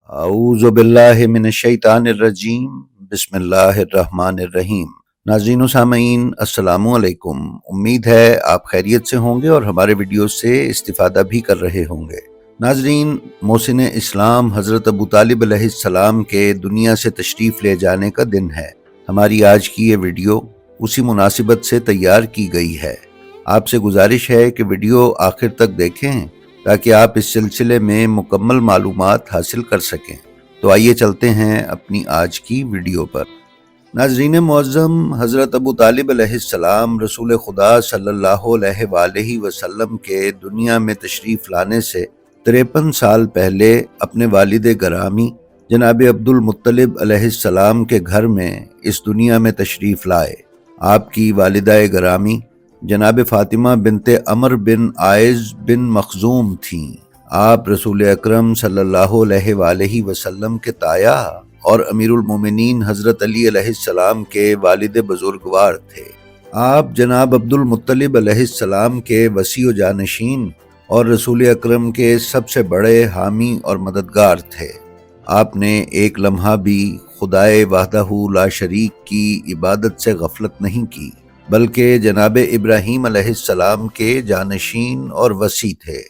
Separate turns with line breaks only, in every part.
اعوذ باللہ من الشیطان الرجیم بسم اللہ الرحمن الرحیم۔ ناظرین و سامعین السلام علیکم، امید ہے آپ خیریت سے ہوں گے اور ہمارے ویڈیو سے استفادہ بھی کر رہے ہوں گے۔ ناظرین، محسن اسلام حضرت ابو طالب علیہ السلام کے دنیا سے تشریف لے جانے کا دن ہے۔ ہماری آج کی یہ ویڈیو اسی مناسبت سے تیار کی گئی ہے۔ آپ سے گزارش ہے کہ ویڈیو آخر تک دیکھیں تاکہ آپ اس سلسلے میں مکمل معلومات حاصل کر سکیں۔ تو آئیے چلتے ہیں اپنی آج کی ویڈیو پر۔ ناظرین معظم، حضرت ابو طالب علیہ السلام رسول خدا صلی اللہ علیہ وآلہ وسلم کے دنیا میں تشریف لانے سے 53 سال پہلے اپنے والد گرامی جناب عبد المطلب علیہ السلام کے گھر میں اس دنیا میں تشریف لائے۔ آپ کی والدہ گرامی جناب فاطمہ بنت عمر بن عائز بن مخزوم تھیں۔ آپ رسول اکرم صلی اللہ علیہ وآلہ وسلم کے تایا اور امیر المومنین حضرت علی علیہ السلام کے والد بزرگوار تھے۔ آپ جناب عبد المطلب علیہ السلام کے وصی و جانشین اور رسول اکرم کے سب سے بڑے حامی اور مددگار تھے۔ آپ نے ایک لمحہ بھی خدائے وحدہ لا شریک کی عبادت سے غفلت نہیں کی، بلکہ جناب ابراہیم علیہ السلام کے جانشین اور وصی تھے۔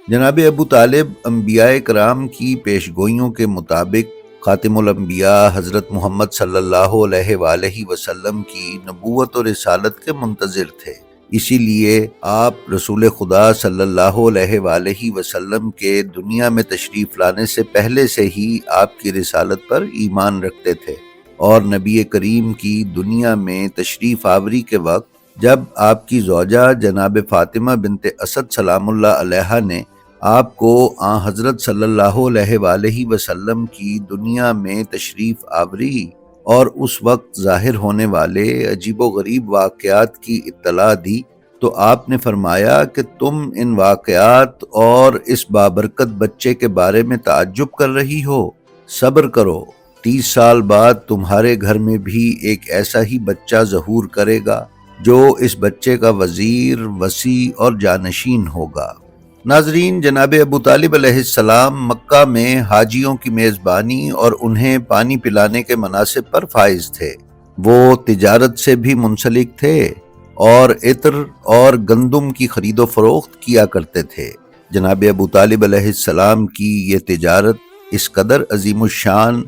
جناب ابو طالب انبیاء کرام کی پیشگوئیوں کے مطابق خاتم الانبیاء حضرت محمد صلی اللہ علیہ وآلہ وسلم کی نبوت اور رسالت کے منتظر تھے۔ اسی لیے آپ رسول خدا صلی اللہ علیہ وآلہ وسلم کے دنیا میں تشریف لانے سے پہلے سے ہی آپ کی رسالت پر ایمان رکھتے تھے، اور نبی کریم کی دنیا میں تشریف آوری کے وقت جب آپ کی زوجہ جناب فاطمہ بنت اسد سلام اللہ علیہا نے آپ کو حضرت صلی اللہ علیہ وآلہ وسلم کی دنیا میں تشریف آوری اور اس وقت ظاہر ہونے والے عجیب و غریب واقعات کی اطلاع دی، تو آپ نے فرمایا کہ تم ان واقعات اور اس بابرکت بچے کے بارے میں تعجب کر رہی ہو؟ صبر کرو، 30 سال بعد تمہارے گھر میں بھی ایک ایسا ہی بچہ ظہور کرے گا جو اس بچے کا وزیر، وصی اور جانشین ہوگا۔ ناظرین، جناب ابو طالب علیہ السلام مکہ میں حاجیوں کی میزبانی اور انہیں پانی پلانے کے مناصب پر فائز تھے۔ وہ تجارت سے بھی منسلک تھے اور عطر اور گندم کی خرید و فروخت کیا کرتے تھے۔ جناب ابو طالب علیہ السلام کی یہ تجارت اس قدر عظیم الشان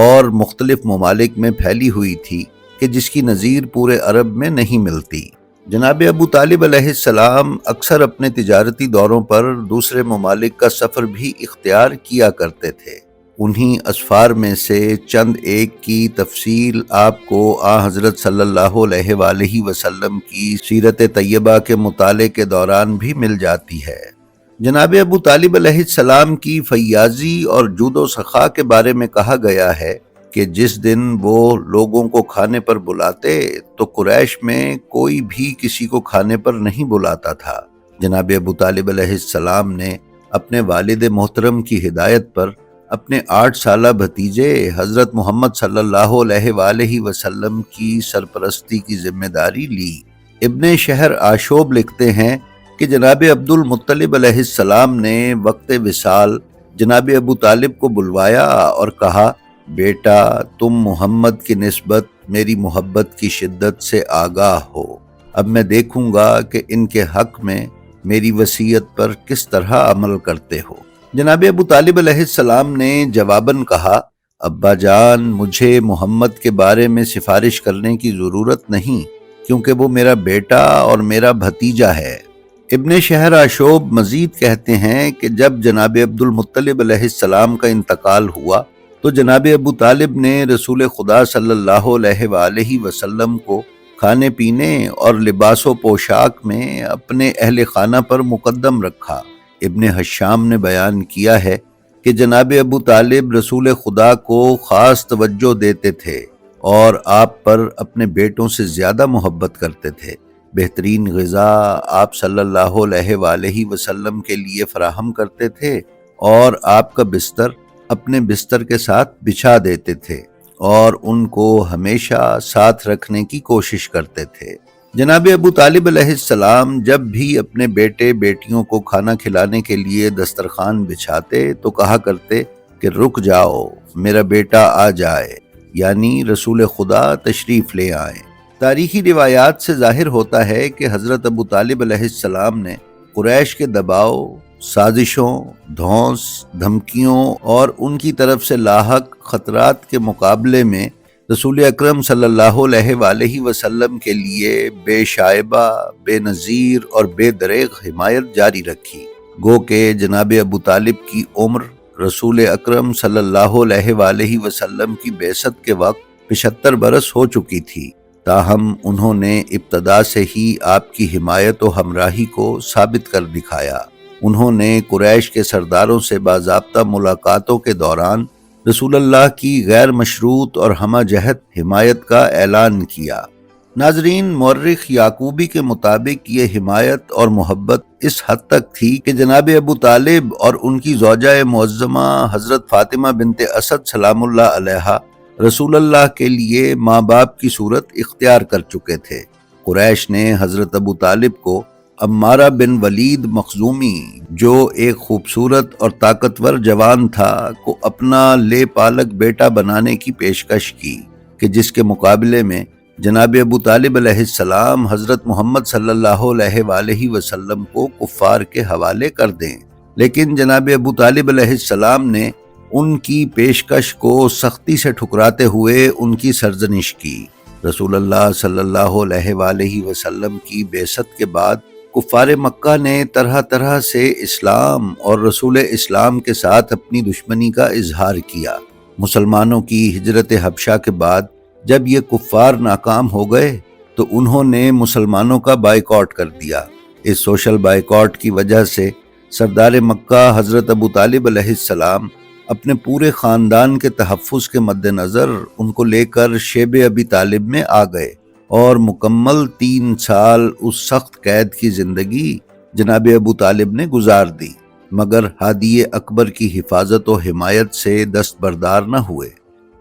اور مختلف ممالک میں پھیلی ہوئی تھی کہ جس کی نظیر پورے عرب میں نہیں ملتی۔ جناب ابو طالب علیہ السلام اکثر اپنے تجارتی دوروں پر دوسرے ممالک کا سفر بھی اختیار کیا کرتے تھے۔ انہی اسفار میں سے چند ایک کی تفصیل آپ کو حضرت صلی اللہ علیہ وآلہ وسلم کی سیرت طیبہ کے مطالعے کے دوران بھی مل جاتی ہے۔ جناب ابو طالب علیہ السلام کی فیاضی اور جود و سخا کے بارے میں کہا گیا ہے کہ جس دن وہ لوگوں کو کھانے پر بلاتے تو قریش میں کوئی بھی کسی کو کھانے پر نہیں بلاتا تھا۔ جناب ابو طالب علیہ السلام نے اپنے والد محترم کی ہدایت پر اپنے 8 سالہ بھتیجے حضرت محمد صلی اللہ علیہ وآلہ وسلم کی سرپرستی کی ذمہ داری لی۔ ابن شہر آشوب لکھتے ہیں کہ جناب عبد المطلب علیہ السلام نے وقت وصال جناب ابو طالب کو بلوایا اور کہا، بیٹا، تم محمد کی نسبت میری محبت کی شدت سے آگاہ ہو۔ اب میں دیکھوں گا کہ ان کے حق میں میری وصیت پر کس طرح عمل کرتے ہو۔ جناب ابو طالب علیہ السلام نے جواباً کہا، ابا جان، مجھے محمد کے بارے میں سفارش کرنے کی ضرورت نہیں، کیونکہ وہ میرا بیٹا اور میرا بھتیجا ہے۔ ابن شہر آشوب مزید کہتے ہیں کہ جب جناب عبد المطلب علیہ السلام کا انتقال ہوا تو جناب ابو طالب نے رسول خدا صلی اللہ علیہ وآلہ وسلم کو کھانے پینے اور لباس و پوشاک میں اپنے اہل خانہ پر مقدم رکھا۔ ابن حشام نے بیان کیا ہے کہ جناب ابو طالب رسول خدا کو خاص توجہ دیتے تھے اور آپ پر اپنے بیٹوں سے زیادہ محبت کرتے تھے۔ بہترین غذا آپ صلی اللہ علیہ وآلہ وسلم کے لیے فراہم کرتے تھے اور آپ کا بستر اپنے بستر کے ساتھ بچھا دیتے تھے اور ان کو ہمیشہ ساتھ رکھنے کی کوشش کرتے تھے۔ جناب ابو طالب علیہ السلام جب بھی اپنے بیٹے بیٹیوں کو کھانا کھلانے کے لیے دسترخوان بچھاتے تو کہا کرتے کہ رک جاؤ، میرا بیٹا آ جائے، یعنی رسول خدا تشریف لے آئیں۔ تاریخی روایات سے ظاہر ہوتا ہے کہ حضرت ابو طالب علیہ السلام نے قریش کے دباؤ، سازشوں، دھونس، دھمکیوں اور ان کی طرف سے لاحق خطرات کے مقابلے میں رسول اکرم صلی اللہ علیہ وآلہ وسلم کے لیے بے شائبہ، بے نظیر اور بے دریغ حمایت جاری رکھی۔ گو کہ جناب ابو طالب کی عمر رسول اکرم صلی اللہ علیہ وآلہ وسلم کی بعثت کے وقت 75 برس ہو چکی تھی، تاہم انہوں نے ابتدا سے ہی آپ کی حمایت و ہمراہی کو ثابت کر دکھایا۔ انہوں نے قریش کے سرداروں سے باضابطہ ملاقاتوں کے دوران رسول اللہ کی غیر مشروط اور ہمہ جہت حمایت کا اعلان کیا۔ ناظرین، مورخ یعقوبی کے مطابق یہ حمایت اور محبت اس حد تک تھی کہ جناب ابو طالب اور ان کی زوجہ معظمہ حضرت فاطمہ بنت اسد سلام اللہ علیہا رسول اللہ کے لیے ماں باپ کی صورت اختیار کر چکے تھے۔ قریش نے حضرت ابو طالب کو عمارہ بن ولید مخزومی، جو ایک خوبصورت اور طاقتور جوان تھا، کو اپنا لے پالک بیٹا بنانے کی پیشکش کی کہ جس کے مقابلے میں جناب ابو طالب علیہ السلام حضرت محمد صلی اللہ علیہ وآلہ وسلم کو کفار کے حوالے کر دیں، لیکن جناب ابو طالب علیہ السلام نے ان کی پیشکش کو سختی سے ٹھکراتے ہوئے ان کی سرزنش کی۔ رسول اللہ صلی اللہ علیہ وآلہ وسلم کی بعثت کے بعد کفار مکہ نے طرح طرح سے اسلام اور رسول اسلام کے ساتھ اپنی دشمنی کا اظہار کیا۔ مسلمانوں کی ہجرت حبشہ کے بعد جب یہ کفار ناکام ہو گئے تو انہوں نے مسلمانوں کا بائیکاٹ کر دیا۔ اس سوشل بائیکاٹ کی وجہ سے سردار مکہ حضرت ابو طالب علیہ السلام اپنے پورے خاندان کے تحفظ کے مد نظر ان کو لے کر شیب ابی طالب میں آ گئے اور مکمل 3 سال اس سخت قید کی زندگی جناب ابو طالب نے گزار دی، مگر ہادی اکبر کی حفاظت و حمایت سے دستبردار نہ ہوئے۔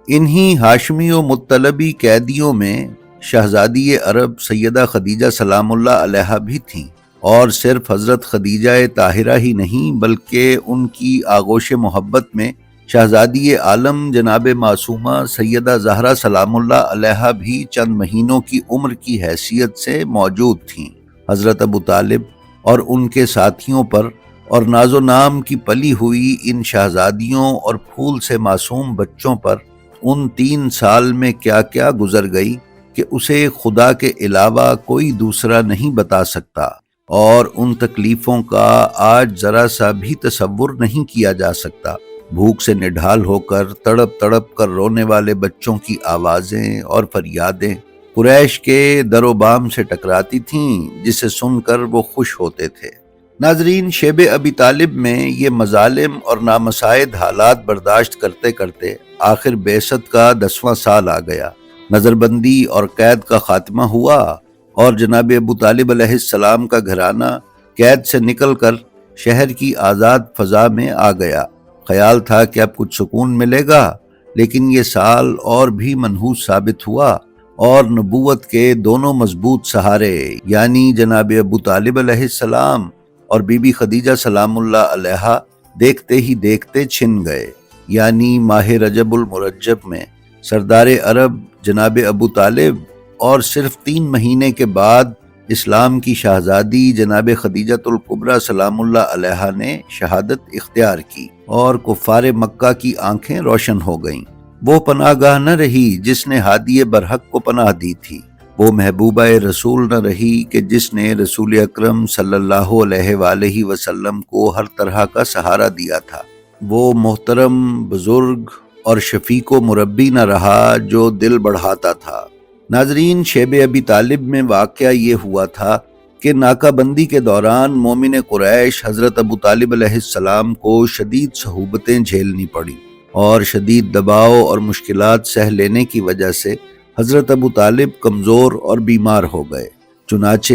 انہی ہاشمی و مطلبی قیدیوں میں شہزادی عرب سیدہ خدیجہ سلام اللہ علیہا بھی تھیں، اور صرف حضرت خدیجہ طاہرہ ہی نہیں بلکہ ان کی آغوش محبت میں شہزادی عالم جناب معصومہ سیدہ زہرا سلام اللہ علیہا بھی چند مہینوں کی عمر کی حیثیت سے موجود تھیں۔ حضرت ابو طالب اور ان کے ساتھیوں پر اور ناز و نام کی پلی ہوئی ان شہزادیوں اور پھول سے معصوم بچوں پر ان 3 سال میں کیا کیا گزر گئی کہ اسے خدا کے علاوہ کوئی دوسرا نہیں بتا سکتا، اور ان تکلیفوں کا آج ذرا سا بھی تصور نہیں کیا جا سکتا۔ بھوک سے نڈھال ہو کر تڑپ تڑپ کر رونے والے بچوں کی آوازیں اور فریادیں قریش کے در و بام سے ٹکراتی تھیں، جسے سن کر وہ خوش ہوتے تھے۔ ناظرین، شیب ابی طالب میں یہ مظالم اور نامساعد حالات برداشت کرتے کرتے آخر بعثت کا 10واں سال آ گیا۔ نظر بندی اور قید کا خاتمہ ہوا اور جناب ابو طالب علیہ السلام کا گھرانہ قید سے نکل کر شہر کی آزاد فضا میں آ گیا۔ خیال تھا کہ اب کچھ سکون ملے گا، لیکن یہ سال اور بھی منحوس ثابت ہوا اور نبوت کے دونوں مضبوط سہارے یعنی جناب ابو طالب علیہ السلام اور بی بی خدیجہ سلام اللہ علیہا دیکھتے ہی دیکھتے چھن گئے، یعنی ماہ رجب المرجب میں سردار عرب جناب ابو طالب اور صرف 3 مہینے کے بعد اسلام کی شہزادی جناب خدیجۃ الکبریٰ سلام اللہ علیہا نے شہادت اختیار کی اور کفار مکہ کی آنکھیں روشن ہو گئیں۔ وہ پناہ گاہ نہ رہی جس نے ہادی برحق کو پناہ دی تھی، وہ محبوبہ رسول نہ رہی کہ جس نے رسول اکرم صلی اللہ علیہ وآلہ وسلم کو ہر طرح کا سہارا دیا تھا، وہ محترم بزرگ اور شفیق و مربی نہ رہا جو دل بڑھاتا تھا۔ ناظرین، شیب ابی طالب میں واقعہ یہ ہوا تھا کہ ناکہ بندی کے دوران مومن قریش حضرت ابو طالب علیہ السلام کو شدید صعوبتیں جھیلنی پڑی اور شدید دباؤ اور مشکلات سہ لینے کی وجہ سے حضرت ابو طالب کمزور اور بیمار ہو گئے۔ چنانچہ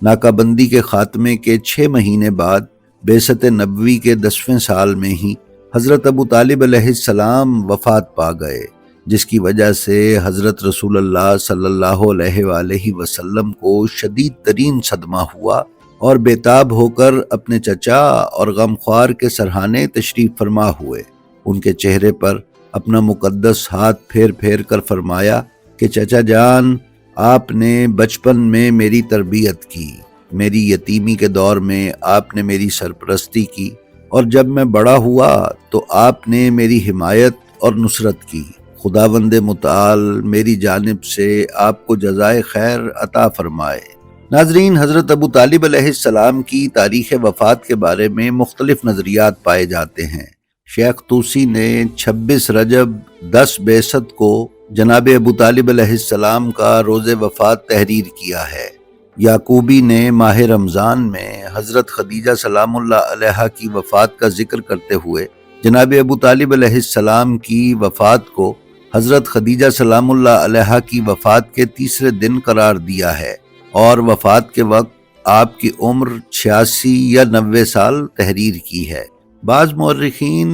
ناکہ بندی کے خاتمے کے 6 مہینے بعد بعثت نبوی کے 10ویں سال میں ہی حضرت ابو طالب علیہ السلام وفات پا گئے، جس کی وجہ سے حضرت رسول اللہ صلی اللہ علیہ وآلہ وسلم کو شدید ترین صدمہ ہوا اور بے تاب ہو کر اپنے چچا اور غمخوار کے سرہانے تشریف فرما ہوئے۔ ان کے چہرے پر اپنا مقدس ہاتھ پھیر پھیر کر فرمایا کہ چچا جان، آپ نے بچپن میں میری تربیت کی، میری یتیمی کے دور میں آپ نے میری سرپرستی کی، اور جب میں بڑا ہوا تو آپ نے میری حمایت اور نصرت کی۔ خداوند متعال میری جانب سے آپ کو جزائے خیر عطا فرمائے۔ ناظرین، حضرت ابو طالب علیہ السلام کی تاریخ وفات کے بارے میں مختلف نظریات پائے جاتے ہیں۔ شیخ طوسی نے 26 رجب 10 بعثت کو جناب ابو طالب علیہ السلام کا روز وفات تحریر کیا ہے۔ یعقوبی نے ماہ رمضان میں حضرت خدیجہ سلام اللہ علیہا کی وفات کا ذکر کرتے ہوئے جناب ابو طالب علیہ السلام کی وفات کو حضرت خدیجہ سلام اللہ علیہا کی وفات کے تیسرے دن قرار دیا ہے، اور وفات کے وقت آپ کی عمر 86 یا 90 سال تحریر کی ہے۔ بعض مورخین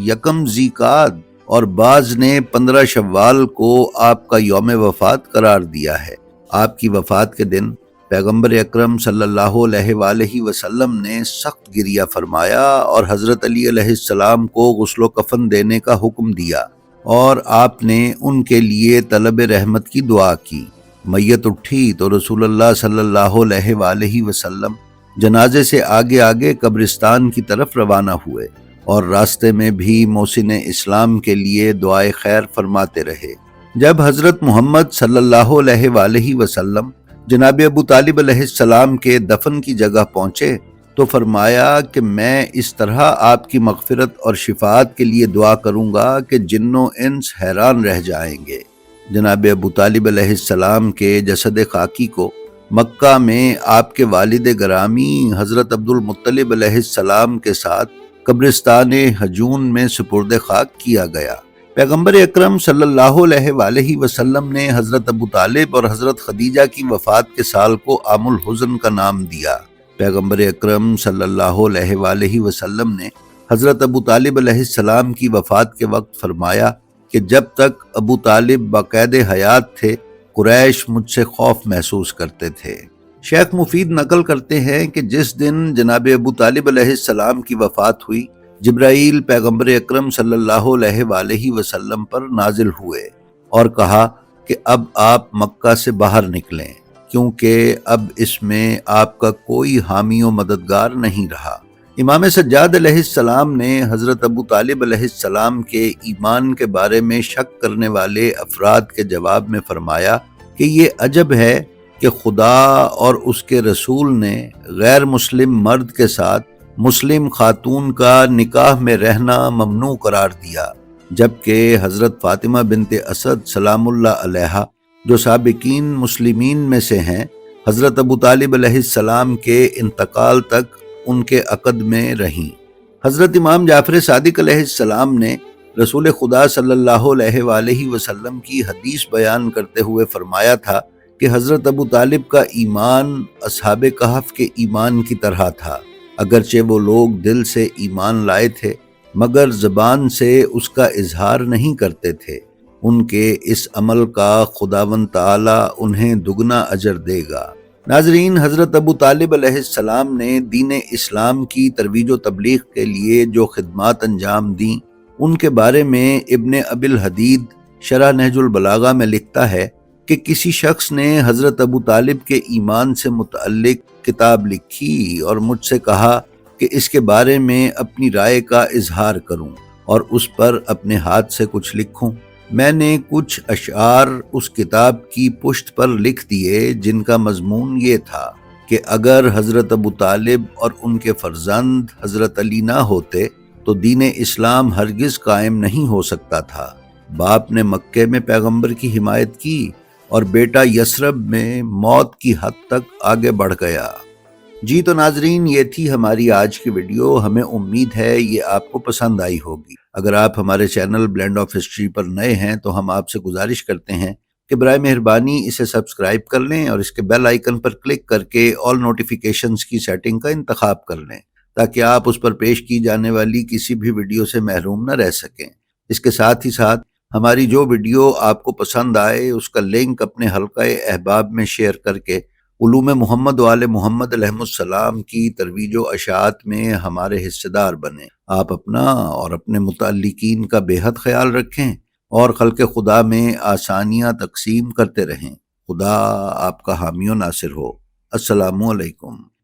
یکم ذیقعد اور بعض نے 15 شوال کو آپ کا یوم وفات قرار دیا ہے۔ آپ کی وفات کے دن پیغمبر اکرم صلی اللہ علیہ وآلہ وسلم نے سخت گریہ فرمایا اور حضرت علی علیہ السلام کو غسل و کفن دینے کا حکم دیا، اور آپ نے ان کے لیے طلب رحمت کی دعا کی۔ میت اٹھی تو رسول اللہ صلی اللہ علیہ وآلہ وسلم جنازے سے آگے آگے قبرستان کی طرف روانہ ہوئے، اور راستے میں بھی محسن اسلام کے لیے دعائے خیر فرماتے رہے۔ جب حضرت محمد صلی اللہ علیہ وآلہ وسلم جناب ابو طالب علیہ السلام کے دفن کی جگہ پہنچے تو فرمایا کہ میں اس طرح آپ کی مغفرت اور شفاعت کے لیے دعا کروں گا کہ جن و انس حیران رہ جائیں گے۔ جناب ابو طالب علیہ السلام کے جسد خاکی کو مکہ میں آپ کے والد گرامی حضرت عبد المطلب علیہ السلام کے ساتھ قبرستان ہجون میں سپرد خاک کیا گیا۔ پیغمبر اکرم صلی اللہ علیہ وآلہ وسلم نے حضرت ابو طالب اور حضرت خدیجہ کی وفات کے سال کو عام الحزن کا نام دیا۔ پیغمبر اکرم صلی اللہ علیہ وآلہ وسلم نے حضرت ابو طالب علیہ السلام کی وفات کے وقت فرمایا کہ جب تک ابو طالب باقید حیات تھے، قریش مجھ سے خوف محسوس کرتے تھے۔ شیخ مفید نقل کرتے ہیں کہ جس دن جناب ابو طالب علیہ السلام کی وفات ہوئی، جبرائیل پیغمبر اکرم صلی اللہ علیہ وآلہ وسلم پر نازل ہوئے اور کہا کہ اب آپ مکہ سے باہر نکلیں، کیونکہ اب اس میں آپ کا کوئی حامی و مددگار نہیں رہا۔ امام سجاد علیہ السلام نے حضرت ابو طالب علیہ السلام کے ایمان کے بارے میں شک کرنے والے افراد کے جواب میں فرمایا کہ یہ عجب ہے کہ خدا اور اس کے رسول نے غیر مسلم مرد کے ساتھ مسلم خاتون کا نکاح میں رہنا ممنوع قرار دیا، جبکہ حضرت فاطمہ بنت اسد سلام اللہ علیہا جو سابقین مسلمین میں سے ہیں، حضرت ابو طالب علیہ السلام کے انتقال تک ان کے عقد میں رہیں۔ حضرت امام جعفر صادق علیہ السلام نے رسول خدا صلی اللہ علیہ وآلہ وسلم کی حدیث بیان کرتے ہوئے فرمایا تھا کہ حضرت ابو طالب کا ایمان اصحاب کہف کے ایمان کی طرح تھا، اگرچہ وہ لوگ دل سے ایمان لائے تھے مگر زبان سے اس کا اظہار نہیں کرتے تھے۔ ان کے اس عمل کا خداوند تعالی انہیں دگنا اجر دے گا۔ ناظرین، حضرت ابو طالب علیہ السلام نے دین اسلام کی ترویج و تبلیغ کے لیے جو خدمات انجام دیں، ان کے بارے میں ابن ابی الحدید شرح نہج البلاغہ میں لکھتا ہے کہ کسی شخص نے حضرت ابو طالب کے ایمان سے متعلق کتاب لکھی اور مجھ سے کہا کہ اس کے بارے میں اپنی رائے کا اظہار کروں اور اس پر اپنے ہاتھ سے کچھ لکھوں۔ میں نے کچھ اشعار اس کتاب کی پشت پر لکھ دیے جن کا مضمون یہ تھا کہ اگر حضرت ابو طالب اور ان کے فرزند حضرت علی نہ ہوتے تو دین اسلام ہرگز قائم نہیں ہو سکتا تھا۔ باپ نے مکے میں پیغمبر کی حمایت کی اور بیٹا یثرب میں موت کی حد تک آگے بڑھ گیا۔ جی تو ناظرین، یہ تھی ہماری آج کی ویڈیو۔ ہمیں امید ہے یہ آپ کو پسند آئی ہوگی۔ اگر آپ ہمارے چینل بلینڈ آف ہسٹری پر نئے ہیں تو ہم آپ سے گزارش کرتے ہیں کہ برائے مہربانی اسے سبسکرائب کر لیں اور اس کے بیل آئیکن پر کلک کر کے آل نوٹیفیکیشنز کی سیٹنگ کا انتخاب کر لیں تاکہ آپ اس پر پیش کی جانے والی کسی بھی ویڈیو سے محروم نہ رہ سکیں۔ اس کے ساتھ ہی ساتھ ہماری جو ویڈیو آپ کو پسند آئے اس کا لنک اپنے حلقہ احباب میں شیئر کر کے علوم محمد و آل محمد علیہ السلام کی ترویج و اشاعت میں ہمارے حصے دار بنیں۔ آپ اپنا اور اپنے متعلقین کا بے حد خیال رکھیں اور خلق خدا میں آسانیاں تقسیم کرتے رہیں۔ خدا آپ کا حامی و ناصر ہو۔ السلام علیکم۔